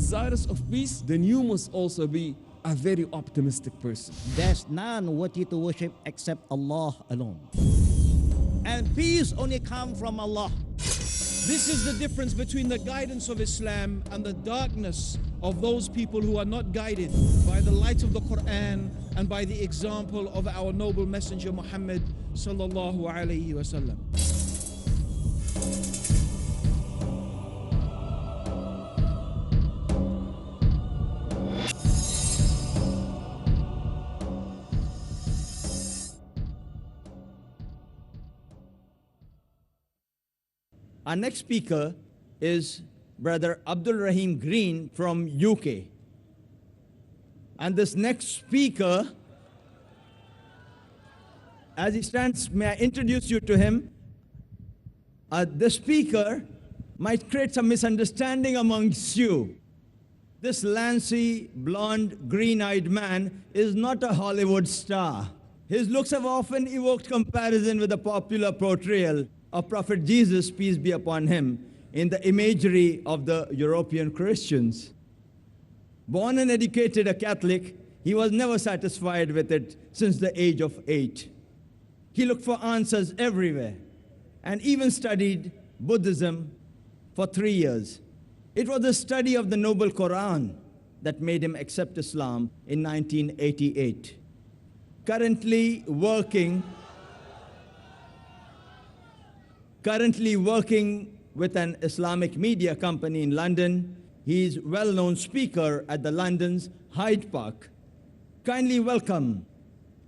desirous of peace, then you must also be a very optimistic person. There's none worthy to worship except Allah alone. And peace only comes from Allah. This is the difference between the guidance of Islam and the darkness of those people who are not guided by the light of the Quran and by the example of our noble messenger Muhammad sallallahu alayhi wa sallam. Our next speaker is Brother Abdur Raheem Green from UK. And this next speaker, as he stands, may I introduce you to him? This speaker might create some misunderstanding amongst you. This lancy, blonde, green-eyed man is not a Hollywood star. His looks have often evoked comparison with the popular portrayal of Prophet Jesus, peace be upon him, in the imagery of the European Christians. Born and educated a Catholic, he was never satisfied with it since the age of 8. He looked for answers everywhere and even studied Buddhism for 3 years. It was the study of the noble Quran that made him accept Islam in 1988. Currently working with an Islamic media company in London, he is a well-known speaker at the London's Hyde Park. Kindly welcome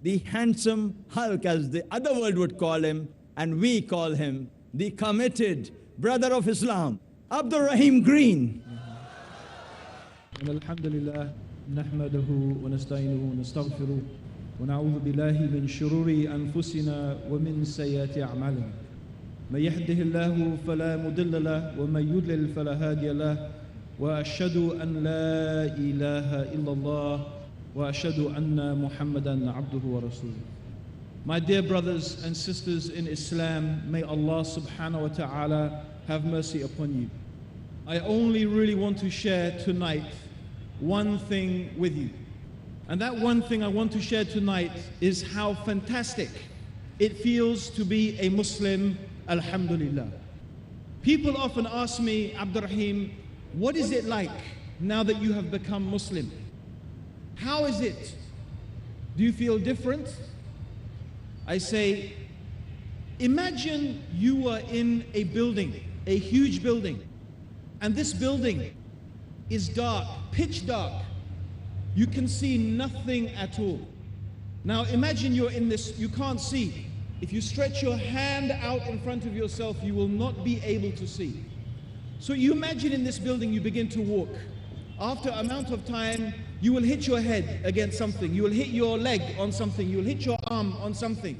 the handsome Hulk, as the other world would call him, and we call him the committed brother of Islam, Abdur Raheem Green. Alhamdulillah, nahmaduhu wa nasta'inuhu wa nastaghfiruh wa na'udhu billahi min shururi anfusina wa min sayyati a'malina. من يهده الله فلا مضل له ومن يضلل فلا هادي له وأشهد أن لا إله إلا الله وأشهد أن محمدا عبده ورسوله. My dear brothers and sisters in Islam, may Allah subhanahu wa ta'ala have mercy upon you. I only really want to share tonight one thing with you. And that one thing I want to share tonight is how fantastic it feels to be a Muslim. Alhamdulillah. People often ask me, Abdur Raheem, what is it like now that you have become Muslim? How is it? Do you feel different? I say, imagine you were in a building, a huge building, and this building is dark, pitch dark. You can see nothing at all. Now imagine you're in this, you can't see. If you stretch your hand out in front of yourself, you will not be able to see. So you imagine in this building, you begin to walk. After an amount of time, you will hit your head against something. You will hit your leg on something. You will hit your arm on something.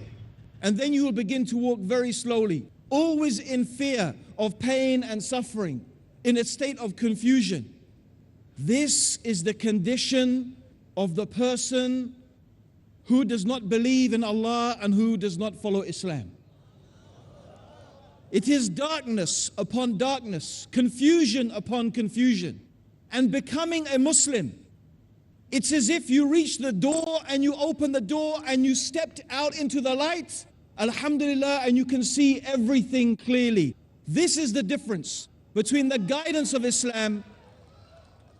And then you will begin to walk very slowly, always in fear of pain and suffering, in a state of confusion. This is the condition of the person who does not believe in Allah and who does not follow Islam. It is darkness upon darkness, confusion upon confusion. And becoming a Muslim, it's as if you reach the door and you open the door and you stepped out into the light, alhamdulillah, and you can see everything clearly. This is the difference between the guidance of Islam.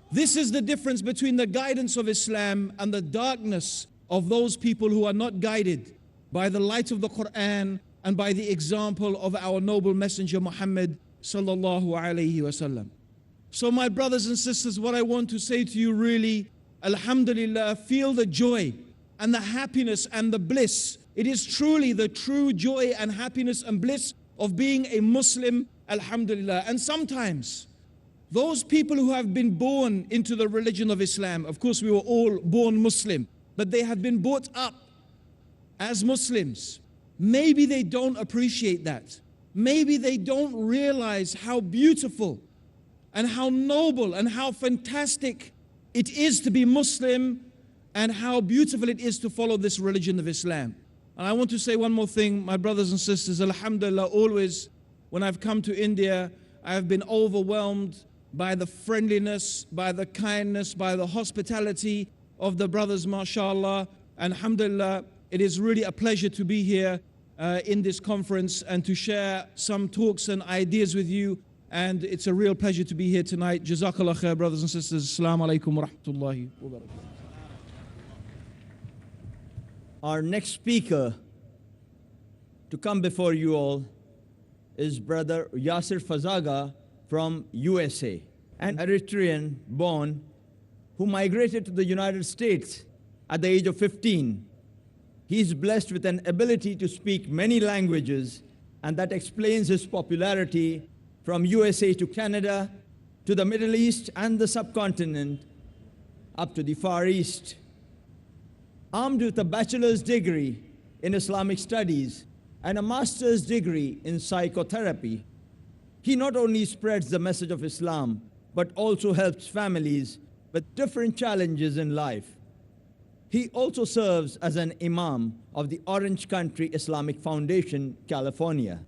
This is the difference between the guidance of Islam and the darkness of those people who are not guided by the light of the Quran and by the example of our noble messenger Muhammad sallallahu alayhi wasallam. So my brothers and sisters, what I want to say to you really, alhamdulillah, feel the joy and the happiness and the bliss. It is truly the true joy and happiness and bliss of being a Muslim, alhamdulillah. And sometimes those people who have been born into the religion of Islam, of course we were all born Muslim, but they have been brought up as Muslims. Maybe they don't appreciate that. Maybe they don't realize how beautiful and how noble and how fantastic it is to be Muslim and how beautiful it is to follow this religion of Islam. And I want to say one more thing, my brothers and sisters, alhamdulillah, always when I've come to India, I have been overwhelmed by the friendliness, by the kindness, by the hospitality of the brothers, mashallah. And alhamdulillah, it is really a pleasure to be here in this conference and to share some talks and ideas with you. And it's a real pleasure to be here tonight. Jazakallah khair, brothers and sisters. Assalamu alaikum wa rahmatullahi wa barakatuh. Our next speaker to come before you all is Brother Yassir Fazaga from USA, an Eritrean born who migrated to the United States at the age of 15. He is blessed with an ability to speak many languages, and that explains his popularity from USA to Canada, to the Middle East and the subcontinent, up to the Far East. Armed with a bachelor's degree in Islamic studies and a master's degree in psychotherapy, he not only spreads the message of Islam, but also helps families with different challenges in life. He also serves as an imam of the Orange Country Islamic Foundation, California.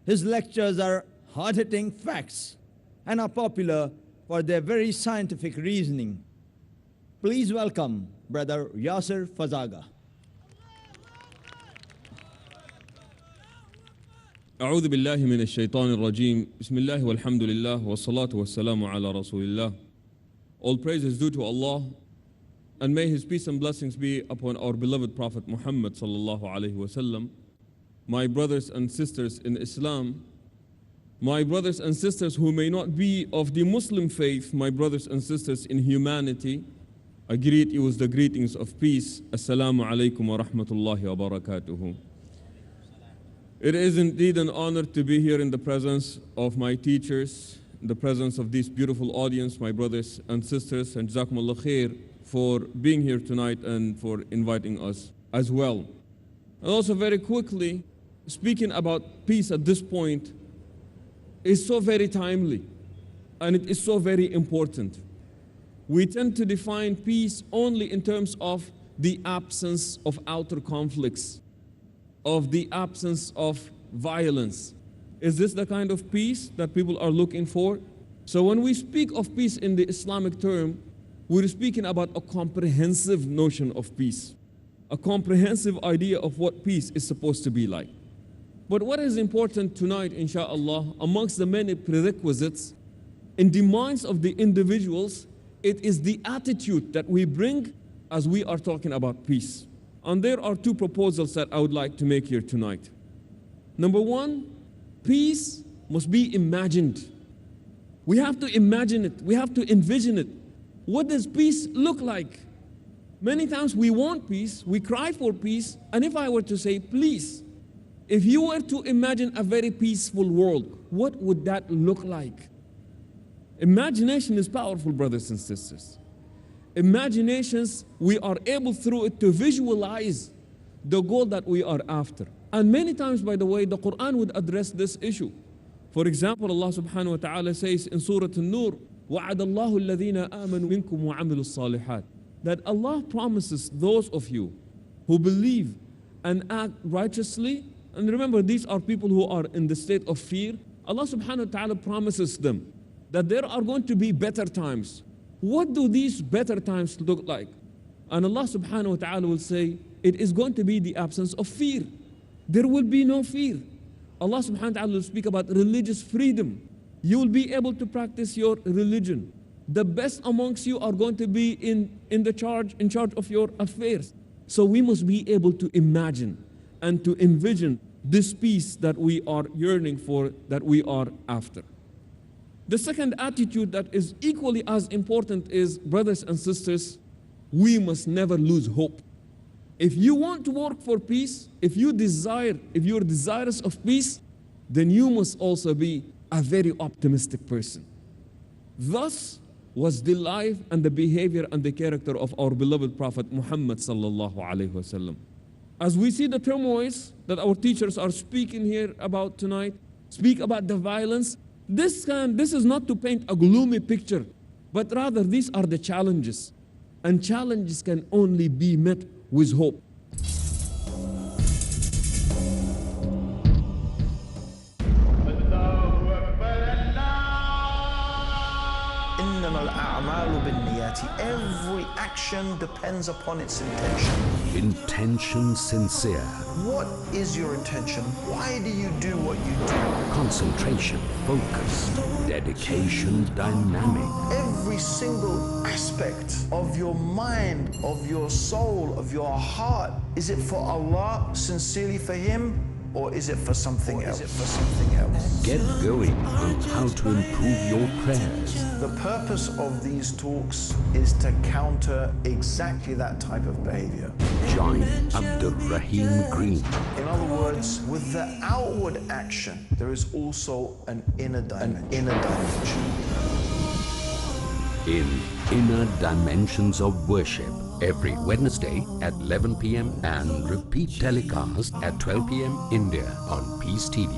His lectures are hard-hitting facts and are popular for their very scientific reasoning. Please welcome Brother Yassir Fazaga. أعوذ بالله من الشيطان الرجيم بسم الله والحمد لله والصلاة والسلام على رسول الله. All praise is due to Allah, and may His peace and blessings be upon our beloved Prophet Muhammad sallallahu alaihi wasallam. My brothers and sisters in Islam, my brothers and sisters who may not be of the Muslim faith, my brothers and sisters in humanity, I greet you with the greetings of peace. Assalamu alaikum wa rahmatullahi wa barakatuhu. It is indeed an honor to be here in the presence of my teachers, in the presence of this beautiful audience, my brothers and sisters, and Jazakumullah khair for being here tonight and for inviting us as well. And also very quickly, speaking about peace at this point is so very timely, and it is so very important. We tend to define peace only in terms of the absence of outer conflicts, of the absence of violence. Is this the kind of peace that people are looking for? So when we speak of peace in the Islamic term, we're speaking about a comprehensive notion of peace, a comprehensive idea of what peace is supposed to be like. But what is important tonight, inshallah, amongst the many prerequisites in the minds of the individuals, it is the attitude that we bring as we are talking about peace. And there are two proposals that I would like to make here tonight. Number one, peace must be imagined. We have to imagine it. We have to envision it. What does peace look like? Many times we want peace, we cry for peace, and if I were to say, please, if you were to imagine a very peaceful world, what would that look like? Imagination is powerful, brothers and sisters. Imaginations, we are able through it to visualize the goal that we are after. And many times, by the way, the Quran would address this issue. For example, Allah subhanahu wa ta'ala says in Surah An-Nur, وَعَدَ اللَّهُ الَّذِينَ آمَنُوا مِنكُمْ وَعَمِلُوا الصَّالِحَاتِ, that Allah promises those of you who believe and act righteously, and remember these are people who are in the state of fear, Allah subhanahu wa ta'ala promises them that there are going to be better times. What do these better times look like? And Allah subhanahu wa ta'ala will say, it is going to be the absence of fear. There will be no fear. Allah subhanahu wa ta'ala will speak about religious freedom. You will be able to practice your religion. The best amongst you are going to be in charge of your affairs. So we must be able to imagine and to envision this peace that we are yearning for, that we are after. The second attitude that is equally as important is, brothers and sisters, we must never lose hope. If you want to work for peace, if you're desirous of peace, then you must also be a very optimistic person. Thus was the life and the behavior and the character of our beloved Prophet Muhammad sallallahu alaihi wasallam. As we see the turmoils that our teachers are speaking here about tonight, speak about the violence, this is not to paint a gloomy picture, but rather these are the challenges. And challenges can only be met with hope. Innamal a'malu binniyati. Every action depends upon its intention. Intention sincere. What is your intention? Why do you do what you do? Concentration, focus, dedication, dynamic. Every single aspect of your mind, of your soul, of your heart, is it for Allah, sincerely for Him, or is it for something else? Get going on how to improve your prayers. The purpose of these talks is to counter exactly that type of behavior. Join Abdur Raheem Green. In other words, with the outward action, there is also an inner dimension. In Inner Dimensions of Worship, every Wednesday at 11 p.m. and repeat telecast at 12 p.m. India on Peace TV.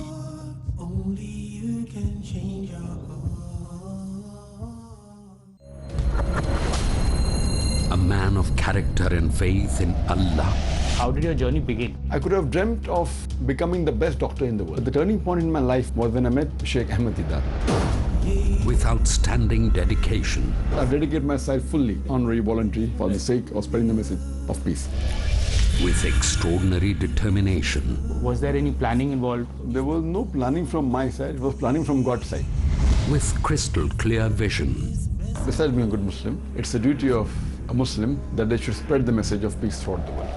A man of character and faith in Allah. How did your journey begin? I could have dreamt of becoming the best doctor in the world. The turning point in my life was when I met Sheikh Ahmed Didat. With outstanding dedication. I dedicate myself fully, honorary, voluntary, for the sake of spreading the message of peace. With extraordinary determination. Was there any planning involved? There was no planning from my side, it was planning from God's side. With crystal clear vision. Besides being a good Muslim, it's the duty of a Muslim that they should spread the message of peace throughout the world.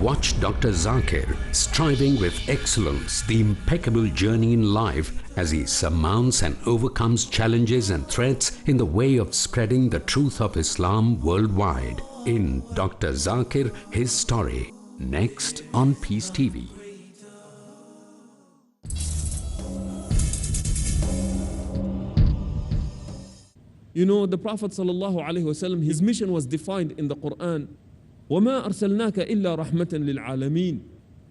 Watch Dr. Zakir striving with excellence the impeccable journey in life as he surmounts and overcomes challenges and threats in the way of spreading the truth of Islam worldwide. In Dr. Zakir, His Story, next on Peace TV. You know, the Prophet ﷺ, his mission was defined in the Quran. وَمَا أَرْسَلْنَاكَ إِلَّا رَحْمَةً لِلْعَالَمِينَ.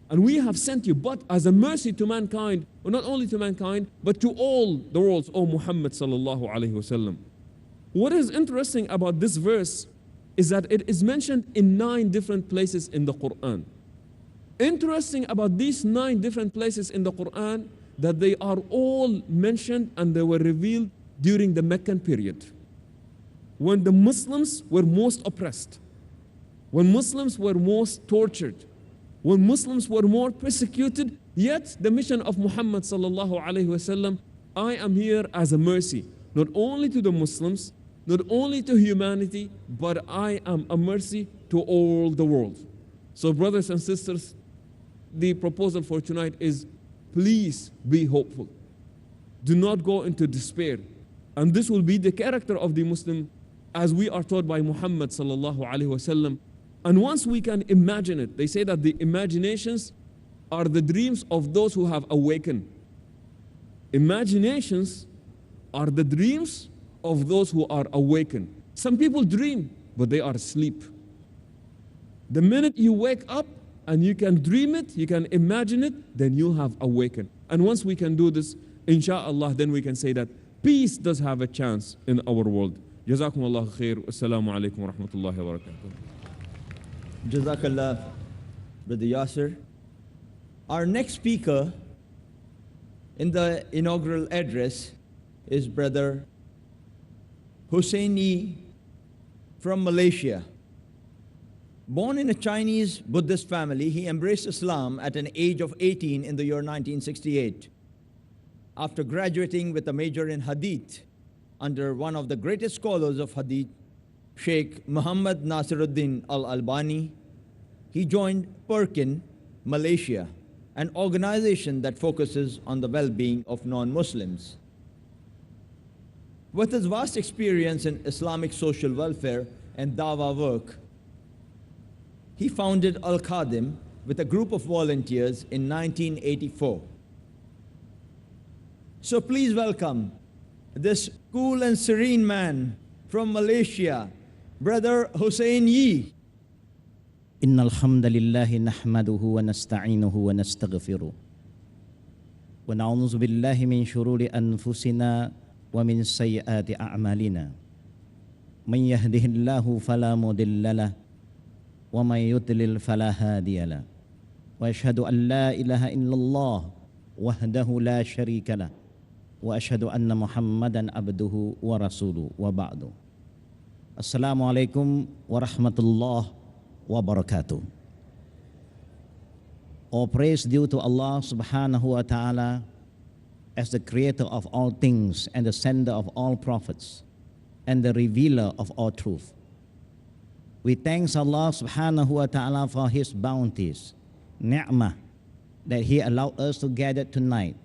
And we have sent you but as a mercy to mankind, or not only to mankind, but to all the worlds, O Muhammad sallallahu alayhi wasallam. What is interesting about this verse is that it is mentioned in 9 different places in the Quran. Interesting about these 9 different places in the Quran, that they are all mentioned and they were revealed during the Meccan period, when the Muslims were most oppressed, when Muslims were most tortured, when Muslims were more persecuted. Yet the mission of Muhammad sallallahu alaihi wasallam, I am here as a mercy, not only to the Muslims, not only to humanity, but I am a mercy to all the world. So brothers and sisters, the proposal for tonight is, please be hopeful. Do not go into despair. And this will be the character of the Muslim as we are taught by Muhammad sallallahu alaihi wasallam. And once we can imagine it, they say that the imaginations are the dreams of those who have awakened. Imaginations are the dreams of those who are awakened. Some people dream, but they are asleep. The minute you wake up and you can dream it, you can imagine it, then you have awakened. And once we can do this, inshallah, then we can say that peace does have a chance in our world. Jazakumullahu khair. Assalamu alaikum wa rahmatullahi wa barakatuh. Jazakallah, Brother Yassir. Our next speaker in the inaugural address is Brother Hussain Yee from Malaysia. Born in a Chinese Buddhist family, he embraced Islam at an age of 18 in the year 1968. After graduating with a major in Hadith under one of the greatest scholars of Hadith, Sheikh Muhammad Nasiruddin Al-Albani, he joined Perkin, Malaysia, an organization that focuses on the well-being of non-Muslims. With his vast experience in Islamic social welfare and dawah work, he founded Al-Khadim with a group of volunteers in 1984. So please welcome this cool and serene man from Malaysia, Brother Hussain Yee. إن الحمد لله نحمده ونستعينه ونستغفره ونعوذ بالله من شرور أنفسنا ومن سيئات أعمالنا من يهده الله فلا مضل له ومن يضلل فلا هادي له وأشهد أن لا إله إلا الله وحده لا شريك له وأشهد أن محمدا عبده ورسوله وبعد. Assalamualaikum warahmatullahi wabarakatuh. All praise due to Allah subhanahu wa ta'ala as the creator of all things and the sender of all prophets and the revealer of all truth. We thank Allah subhanahu wa ta'ala for His bounties, ni'mah, that He allowed us to gather tonight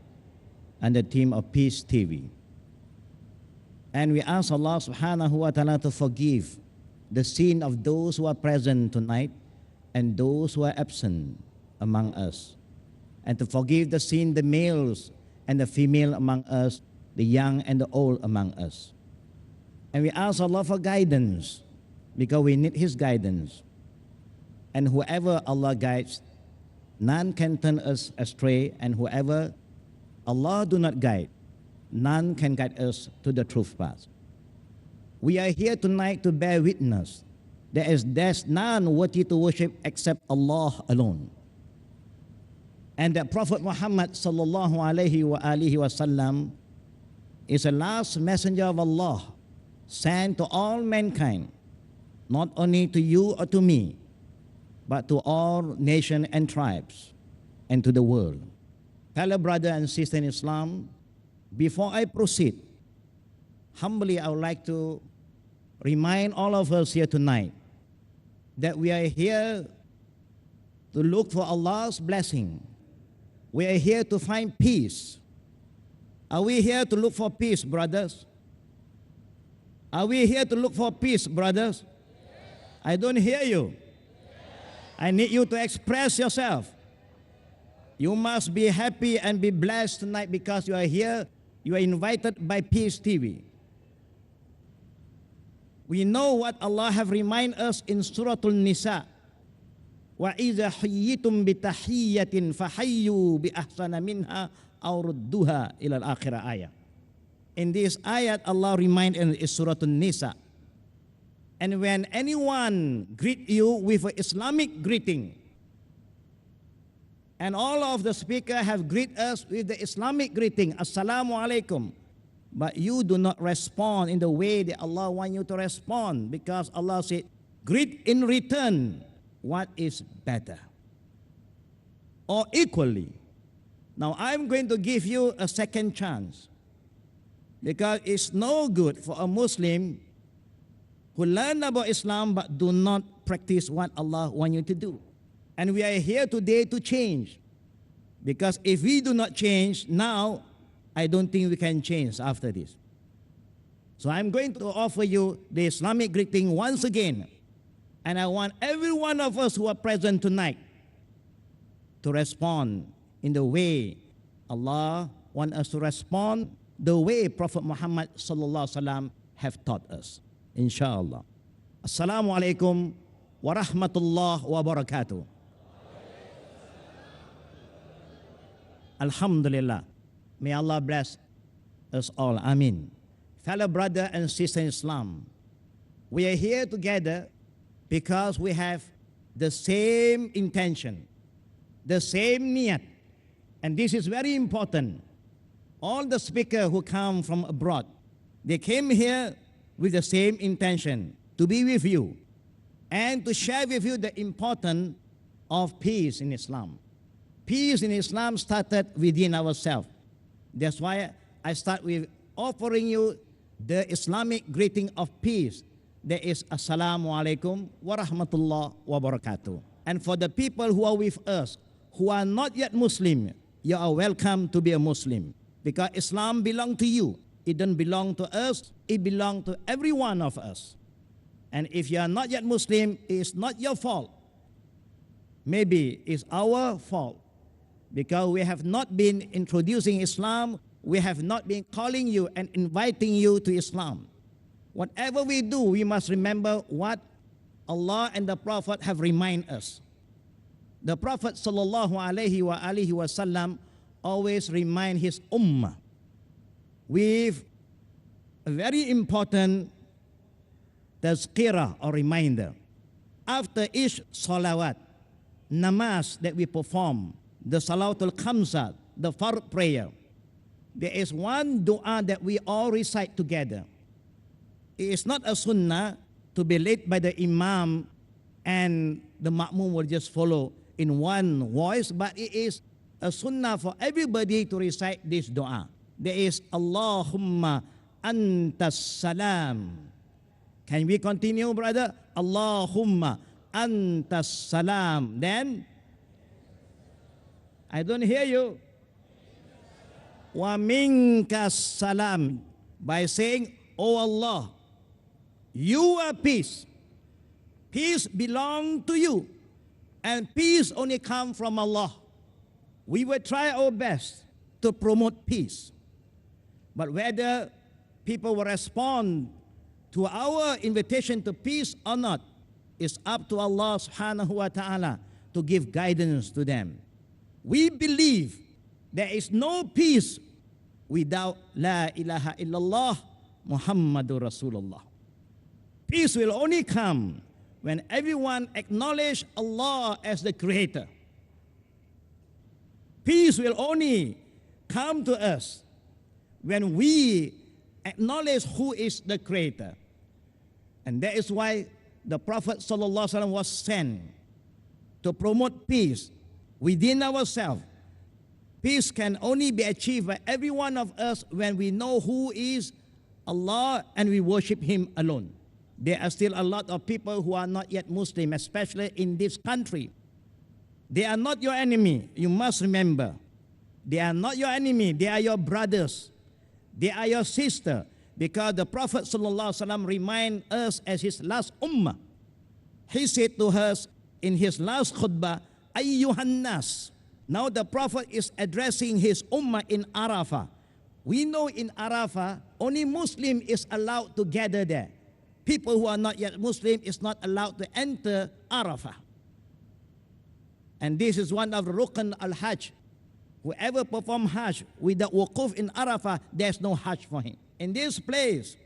and the team of Peace TV. And we ask Allah subhanahu wa ta'ala to forgive the sin of those who are present tonight and those who are absent among us. And to forgive the sin, the males and the female among us, the young and the old among us. And we ask Allah for guidance because we need His guidance. And whoever Allah guides, none can turn us astray, and whoever Allah do not guide, none can guide us to the truth path. We are here tonight to bear witness. There's none worthy to worship except Allah alone. And that Prophet Muhammad sallallahu alaihi wasallam is the last messenger of Allah sent to all mankind, not only to you or to me, but to all nations and tribes and to the world. Fellow brother and sister in Islam, before I proceed, humbly I would like to remind all of us here tonight that we are here to look for Allah's blessing. We are here to find peace. Are we here to look for peace, brothers? Are we here to look for peace, brothers? I don't hear you. I need you to express yourself. You must be happy and be blessed tonight because you are here. You are invited by Peace TV. We know what Allah have reminded us in Surah An-Nisa. وَإِذَا حُيِّتُمْ بِتَحِيَّةٍ فَحَيُّوا بِأَحْسَنَ مِنْهَا أَوْ رُدُّوهَا إِلَى الْآخِرَةِ ayah. In this ayat, Allah reminds in Surah An-Nisa. And when anyone greet you with an Islamic greeting, and all of the speakers have greeted us with the Islamic greeting, Assalamu alaikum. But you do not respond in the way that Allah wants you to respond, because Allah said, greet in return what is better. Or equally. Now I'm going to give you a second chance, because it's no good for a Muslim who learn about Islam but do not practice what Allah wants you to do. And we are here today to change. Because if we do not change now, I don't think we can change after this. So I'm going to offer you the Islamic greeting once again. And I want every one of us who are present tonight to respond in the way Allah wants us to respond, the way Prophet Muhammad sallallahu alaihi wasallam have taught us. Inshallah. Assalamu alaikum wa rahmatullah wa barakatuh. Alhamdulillah. May Allah bless us all. Amin. Fellow brother and sister in Islam, we are here together because we have the same intention, the same niyat. And this is very important. All the speakers who come from abroad, they came here with the same intention, to be with you and to share with you the importance of peace in Islam. Peace in Islam started within ourselves. That's why I start with offering you the Islamic greeting of peace. That is Assalamu alaikum wa rahmatullah wa barakatuh. And for the people who are with us, who are not yet Muslim, you are welcome to be a Muslim. Because Islam belongs to you. It doesn't belong to us. It belongs to every one of us. And if you are not yet Muslim, it's not your fault. Maybe it's our fault. Because we have not been introducing Islam, we have not been calling you and inviting you to Islam. Whatever we do, we must remember what Allah and the Prophet have reminded us. The Prophet sallallahu alaihi wasallam always remind his ummah with a very important tazkirah or reminder. After each salawat, namaz that we perform, the salawatul khamsa, the fard prayer, there is one dua that we all recite together. It is not a sunnah to be led by the imam and the ma'mum will just follow in one voice, but it is a sunnah for everybody to recite this dua. There is Allahumma antas salam. Can we continue, brother? Allahumma antas salam. Then, I don't hear you. Wa minkas salam. By saying, Oh Allah, you are peace. Peace belongs to you. And peace only comes from Allah. We will try our best to promote peace. But whether people will respond to our invitation to peace or not is up to Allah subhanahu wa ta'ala to give guidance to them. We believe there is no peace without La ilaha illallah Muhammadur Rasulullah. Peace will only come when everyone acknowledges Allah as the creator. Peace will only come to us when we acknowledge who is the creator. And that is why the Prophet ﷺ was sent to promote peace within ourselves. Peace can only be achieved by every one of us when we know who is Allah and we worship Him alone. There are still a lot of people who are not yet Muslim, especially in this country. They are not your enemy, you must remember. They are not your enemy, they are your brothers. They are your sister. Because the Prophet ﷺ reminds us as his last ummah. He said to us in his last khutbah, Ayyuhan nas. Now the Prophet is addressing his ummah in Arafah. We know in Arafah, only Muslim is allowed to gather there. People who are not yet Muslim is not allowed to enter Arafah. And this is one of the Rukn al-Hajj. Whoever perform Hajj without wuquf in Arafah, there's no Hajj for him. In this place,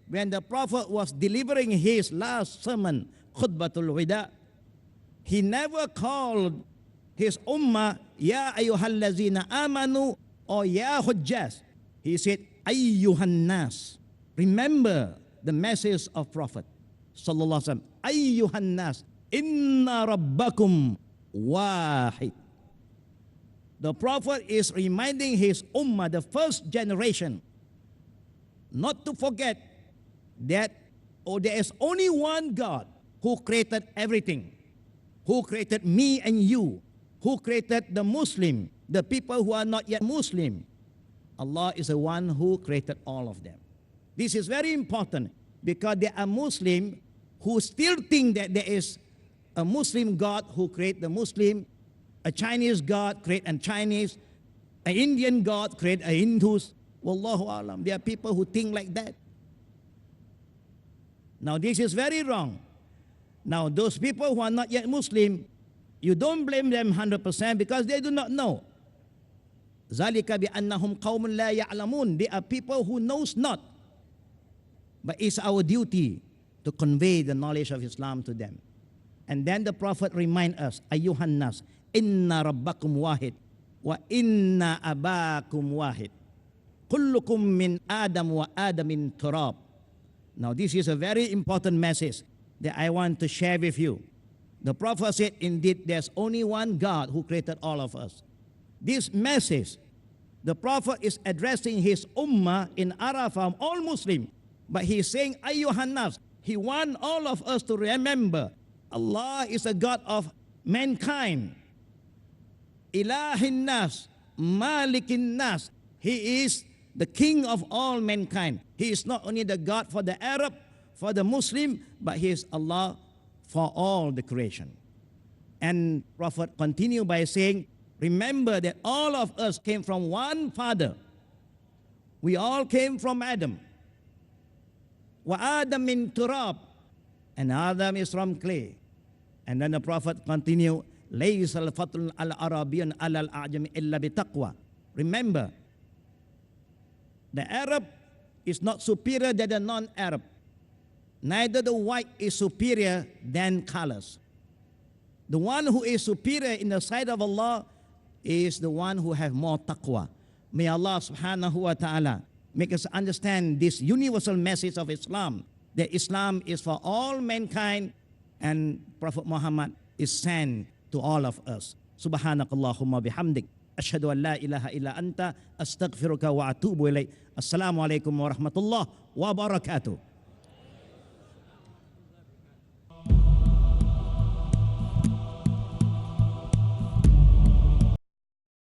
when the Prophet was delivering his last sermon, Khutbatul Wida, he never called his ummah, Ya ayyuhallazina amanu, or Ya hujjas. He said, Ayyuhan nas. Remember the message of Prophet Sallallahu Alaihi Wasallam. Ayyuhan nas, inna rabbakum wahid. The Prophet is reminding his ummah, the first generation, not to forget that there is only one God who created everything, who created me and you, who created the Muslim, the people who are not yet Muslim. Allah is the one who created all of them. This is very important because there are Muslims who still think that there is a Muslim God who created the Muslim, a Chinese God create a Chinese, an Indian God create a Hindus. Wallahu alam. There are people who think like that. Now this is very wrong. Now those people who are not yet Muslim, you don't blame them 100% because they do not know. ذَلِكَ بِأَنَّهُمْ قَوْمٌ لَا يَعْلَمُونَ. They are people who knows not. But it's our duty to convey the knowledge of Islam to them. And then the Prophet remind us, Ayyuhan nas, inna rabbakum wahid, wa inna abakum wahid. Kullukum min Adam wa Adam min turab. Now this is a very important message that I want to share with you. The Prophet said, indeed, there's only one God who created all of us. This message, the Prophet is addressing his ummah in Arafah, all Muslim, but he's saying, Ayyuhan nas. He wants all of us to remember Allah is a God of mankind. Ilahin nas, Malikin nas. He is the king of all mankind. He is not only the God for the Arab, for the Muslim, but He is Allah for all the creation. And Prophet continued by saying, remember that all of us came from one father. We all came from Adam. Wa Adam min turab. And Adam is from clay. And then the Prophet continued, Laysa al-fatul al-Arabiyan al-A'jami illa bitaqwa. Remember, the Arab is not superior than the non-Arab. Neither the white is superior than colors. The one who is superior in the sight of Allah is the one who have more taqwa. May Allah subhanahu wa ta'ala make us understand this universal message of Islam, that Islam is for all mankind and Prophet Muhammad is sent to all of us. Subhanakallahumma bihamdik. Ashhadu an la ilaha illa anta astaghfiruka wa atubu ilayk. Assalamu alaikum wa rahmatullah wa barakatuh.